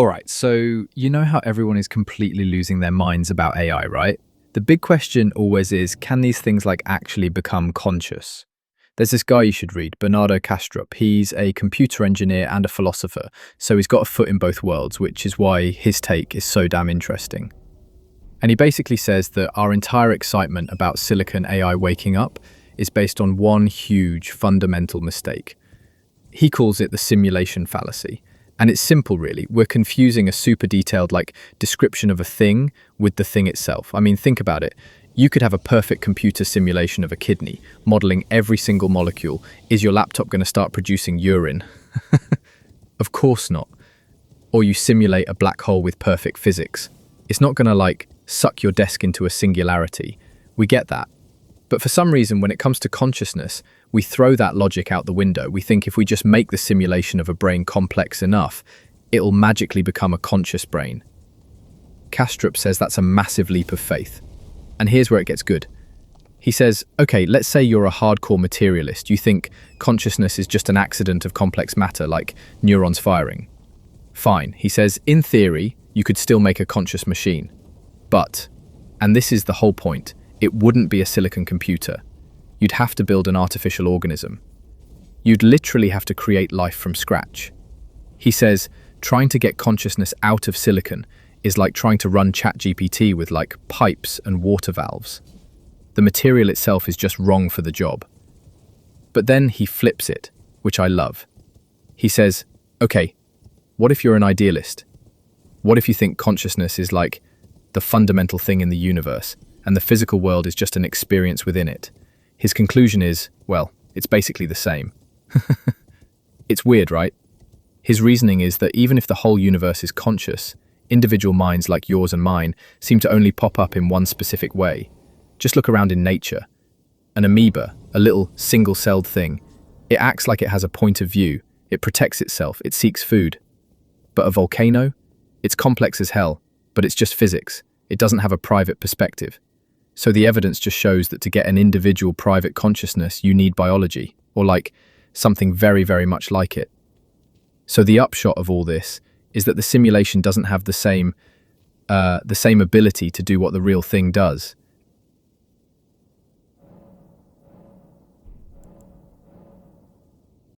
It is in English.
All right, so you know how everyone is completely losing their minds about AI, right? The big question always is, can these things actually become conscious? There's this guy you should read, Bernardo Kastrup. He's a computer engineer and a philosopher, so he's got a foot in both worlds, which is why his take is so damn interesting. And he basically says that our entire excitement about silicon AI waking up is based on one huge fundamental mistake. He calls it the simulation fallacy. And it's simple, really. We're confusing a super detailed, description of a thing with the thing itself. I mean, think about it. You could have a perfect computer simulation of a kidney, modeling every single molecule. Is your laptop going to start producing urine? Of course not. Or you simulate a black hole with perfect physics. It's not going to, suck your desk into a singularity. We get that. But for some reason, when it comes to consciousness, we throw that logic out the window. We think if we just make the simulation of a brain complex enough, it'll magically become a conscious brain. Kastrup says that's a massive leap of faith. And here's where it gets good. He says, okay, let's say you're a hardcore materialist. You think consciousness is just an accident of complex matter, like neurons firing. Fine. He says, in theory, you could still make a conscious machine. But, and this is the whole point, it wouldn't be a silicon computer. You'd have to build an artificial organism. You'd literally have to create life from scratch. He says, trying to get consciousness out of silicon is like trying to run ChatGPT with pipes and water valves. The material itself is just wrong for the job. But then he flips it, which I love. He says, okay, what if you're an idealist? What if you think consciousness is the fundamental thing in the universe, and the physical world is just an experience within it? His conclusion is, well, it's basically the same. It's weird, right? His reasoning is that even if the whole universe is conscious, individual minds like yours and mine seem to only pop up in one specific way. Just look around in nature. An amoeba, a little single-celled thing, it acts like it has a point of view. It protects itself, it seeks food. But a volcano? It's complex as hell, but it's just physics. It doesn't have a private perspective. So the evidence just shows that to get an individual private consciousness, you need biology, or something very, very much like it. So the upshot of all this is that the simulation doesn't have the same ability to do what the real thing does.